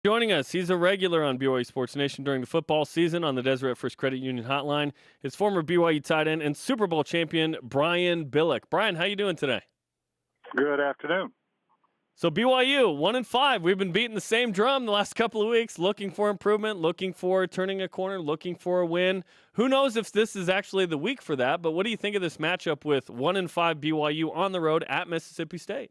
Joining us, he's a regular on BYU Sports Nation during the football season on the Deseret First Credit Union Hotline. His former BYU tight end and Super Bowl champion, Brian Billick. Brian, how you doing today? Good afternoon. So BYU, 1-5. We've been beating the same drum the last couple of weeks, looking for improvement, looking for turning a corner, looking for a win. Who knows if this is actually the week for that, but what do you think of this matchup with 1-5 BYU on the road at Mississippi State?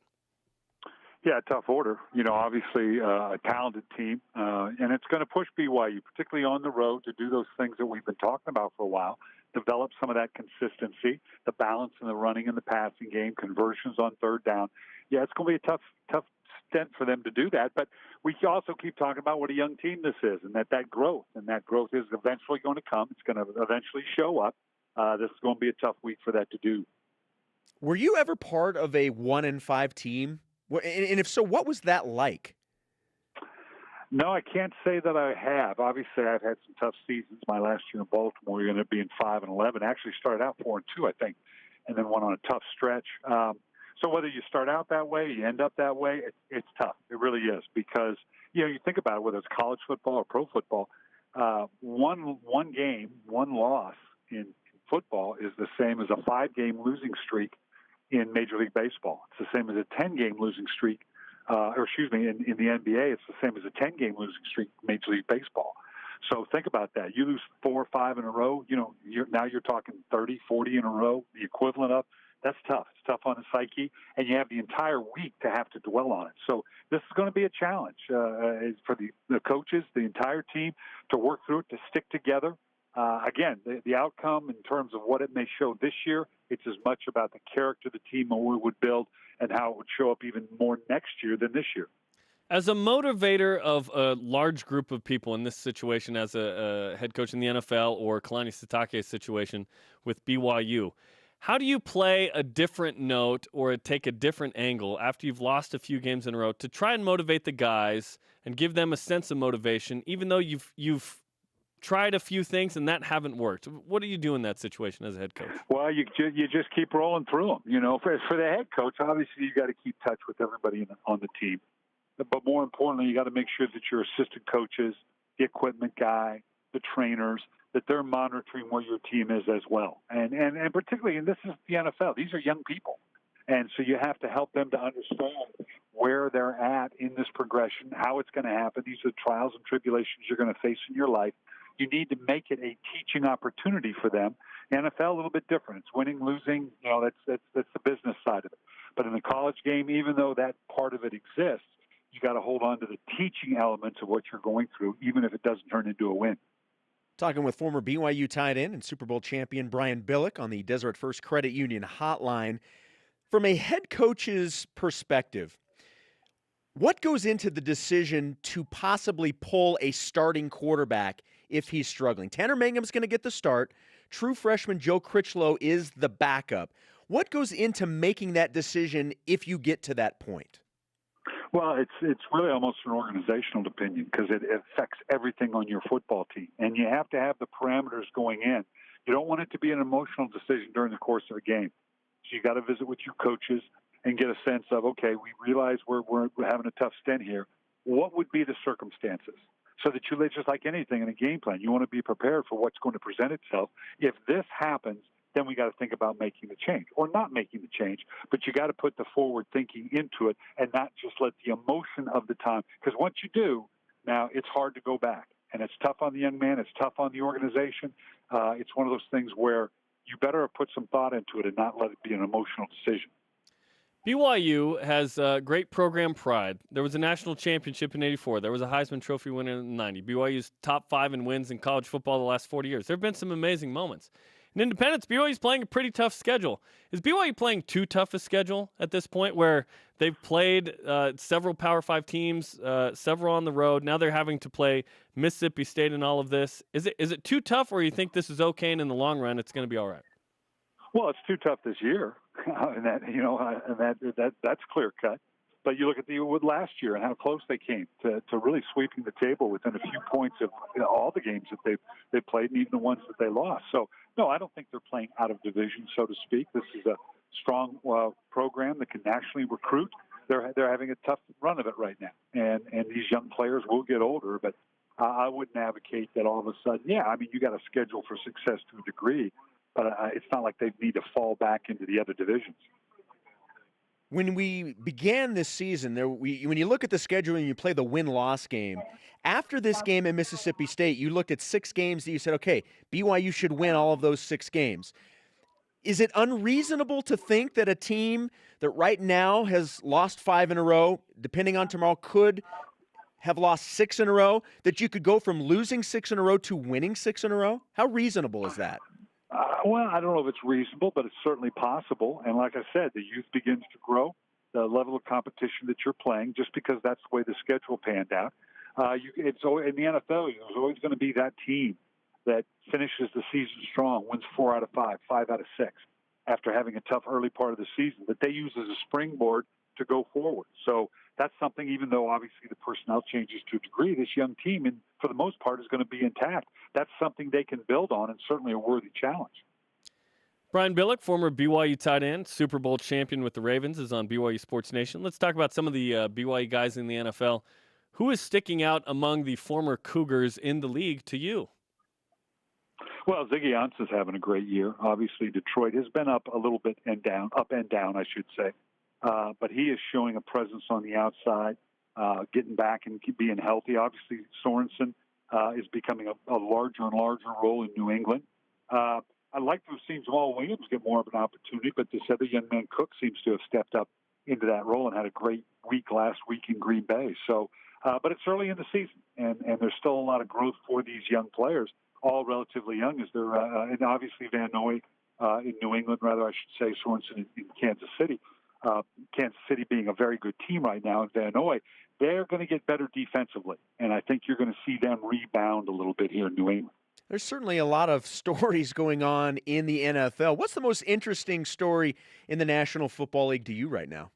Yeah, tough order. Obviously a talented team, and it's going to push BYU, particularly on the road, to do those things that we've been talking about for a while. Develop some of that consistency, the balance in the running and the passing game, conversions on third down. Yeah, it's going to be a tough stint for them to do that. But we also keep talking about what a young team this is, and that growth is eventually going to come. It's going to eventually show up. This is going to be a tough week for that to do. Were you ever part of a 1-5 team? And if so, what was that like? No, I can't say that I have. Obviously, I've had some tough seasons. My last year in Baltimore, we ended up being 5-11. Actually started out 4-2, I think, and then went on a tough stretch. So whether you start out that way, you end up that way, it's tough. It really is, because you think about it, whether it's college football or pro football, one game, one loss in football is the same as a 5-game losing streak in Major League Baseball. It's the same as a 10-game losing streak, in the NBA, it's the same as a 10-game losing streak in Major League Baseball. So think about that. You lose 4 or 5 in a row, now you're talking 30, 40 in a row, the equivalent of. That's tough. It's tough on the psyche, and you have the entire week to have to dwell on it. So this is going to be a challenge for the coaches, the entire team, to work through it, to stick together. Again, the outcome in terms of what it may show this year, it's as much about the character of the team and what we would build and how it would show up even more next year than this year. As a motivator of a large group of people in this situation, as a head coach in the NFL or Kalani Sitake's situation with BYU, how do you play a different note or take a different angle after you've lost a few games in a row to try and motivate the guys and give them a sense of motivation, even though you've tried a few things and that haven't worked? What do you do in that situation as a head coach? Well, you just keep rolling through them. For the head coach, obviously you got to keep touch with everybody on the team. But more importantly, you got to make sure that your assistant coaches, the equipment guy, the trainers, that they're monitoring where your team is as well. And particularly, and this is the NFL, these are young people. And so you have to help them to understand where they're at in this progression, how it's going to happen. These are the trials and tribulations you're going to face in your life. You need to make it a teaching opportunity for them. NFL, a little bit different. It's winning, losing, that's the business side of it. But in the college game, even though that part of it exists, you got to hold on to the teaching elements of what you're going through, even if it doesn't turn into a win. Talking with former BYU tight end and Super Bowl champion Brian Billick on the Deseret First Credit Union Hotline. From a head coach's perspective, what goes into the decision to possibly pull a starting quarterback if he's struggling? Tanner Mangum's going to get the start. True freshman Joe Critchlow is the backup. What goes into making that decision if you get to that point? Well, it's really almost an organizational opinion, because it affects everything on your football team. And you have to have the parameters going in. You don't want it to be an emotional decision during the course of a game. So you got to visit with your coaches and get a sense of, okay, we realize we're having a tough stint here. What would be the circumstances? So that you, just like anything in a game plan, you want to be prepared for what's going to present itself. If this happens, then we got to think about making the change or not making the change. But you got to put the forward thinking into it and not just let the emotion of the time. Because once you do, now it's hard to go back. And it's tough on the young man. It's tough on the organization. It's one of those things where you better put some thought into it and not let it be an emotional decision. BYU has great program pride. There was a national championship in '84. There was a Heisman Trophy winner in '90. BYU's top 5 in wins in college football the last 40 years. There have been some amazing moments. In Independence, BYU's playing a pretty tough schedule. Is BYU playing too tough a schedule at this point, where they've played several Power 5 teams, several on the road? Now they're having to play Mississippi State in all of this. Is it too tough, or you think this is okay and in the long run it's going to be all right? Well, it's too tough this year, and that's clear cut. But you look at the last year and how close they came to really sweeping the table within a few points of all the games that they played, and even the ones that they lost. So, no, I don't think they're playing out of division, so to speak. This is a strong program that can nationally recruit. they're having a tough run of it right now, and these young players will get older, but I wouldn't advocate that all of a sudden. Yeah, I mean, you got a schedule for success to a degree, but it's not like they need to fall back into the other divisions. When we began this season, when you look at the schedule and you play the win-loss game, after this game in Mississippi State, you looked at 6 games that you said, okay, BYU should win all of those 6 games. Is it unreasonable to think that a team that right now has lost 5 in a row, depending on tomorrow, could have lost 6 in a row, that you could go from losing 6 in a row to winning 6 in a row? How reasonable is that? Well, I don't know if it's reasonable, but it's certainly possible. And like I said, the youth begins to grow, the level of competition that you're playing, just because that's the way the schedule panned out. It's in the NFL, there's always going to be that team that finishes the season strong, wins 4 out of 5, 5 out of 6, after having a tough early part of the season, that they use as a springboard to go forward. So that's something, even though obviously the personnel changes to a degree, this young team, and for the most part, is going to be intact. That's something they can build on, and certainly a worthy challenge. Brian Billick, former BYU tight end, Super Bowl champion with the Ravens, is on BYU Sports Nation. Let's talk about some of the BYU guys in the NFL. Who is sticking out among the former Cougars in the league to you? Well, Ziggy Ansah's having a great year. Obviously, Detroit has been up a little bit and down, I should say. But he is showing a presence on the outside, getting back and being healthy. Obviously, Sorensen is becoming a larger and larger role in New England. I'd like to have seen Jamal Williams get more of an opportunity, but this other young man, Cook, seems to have stepped up into that role and had a great week last week in Green Bay. So, but it's early in the season, and there's still a lot of growth for these young players, all relatively young, as they're and obviously Van Noy in New England, rather I should say, Sorensen in Kansas City. Kansas City being a very good team right now, and Van Noy, they're going to get better defensively, and I think you're going to see them rebound a little bit here in New England. There's certainly a lot of stories going on in the NFL. What's the most interesting story in the National Football League to you right now?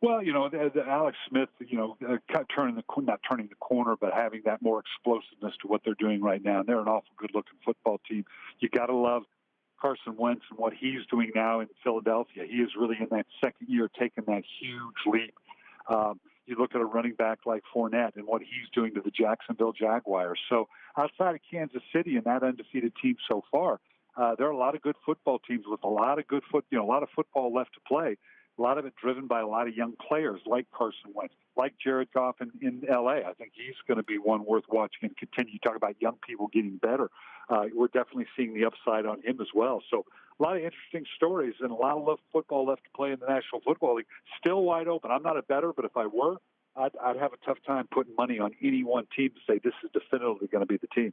Well, the Alex Smith, not turning the corner, but having that more explosiveness to what they're doing right now. And they're an awful good-looking football team. You got to love Carson Wentz and what he's doing now in Philadelphia. He is really in that second year taking that huge leap. You look at a running back like Fournette and what he's doing to the Jacksonville Jaguars. So outside of Kansas City and that undefeated team so far, there are a lot of good football teams with a lot of good a lot of football left to play. A lot of it driven by a lot of young players like Carson Wentz, like Jared Goff in L.A. I think he's going to be one worth watching and continue. You talk about young people getting better. We're definitely seeing the upside on him as well. So a lot of interesting stories and a lot of football left to play in the National Football League. Still wide open. I'm not a bettor, but if I were, I'd have a tough time putting money on any one team to say this is definitively going to be the team.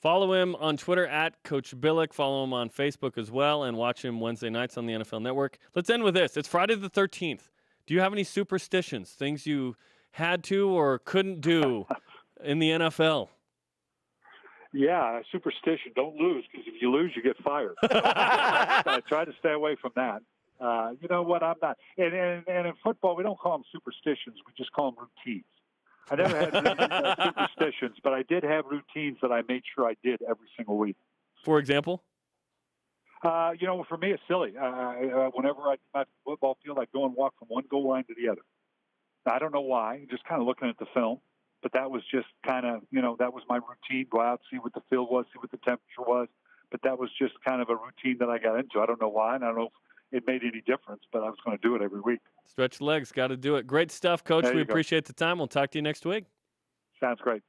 Follow him on Twitter at Coach Billick. Follow him on Facebook as well, and watch him Wednesday nights on the NFL Network. Let's end with this. It's Friday the 13th. Do you have any superstitions, things you had to or couldn't do in the NFL? Yeah, superstition. Don't lose, because if you lose, you get fired. I try to stay away from that. You know what? I'm not. And in football, we don't call them superstitions. We just call them routines. I never had superstitions, but I did have routines that I made sure I did every single week. For example? For me, it's silly. Whenever I'm at the football field, I go and walk from one goal line to the other. Now, I don't know why, just kind of looking at the film, but that was just kind of, that was my routine. Go out, see what the field was, see what the temperature was. But that was just kind of a routine that I got into. I don't know why, and I don't know if it made any difference, but I was going to do it every week. Stretch legs, got to do it. Great stuff, Coach. We appreciate the time. We'll talk to you next week. Sounds great.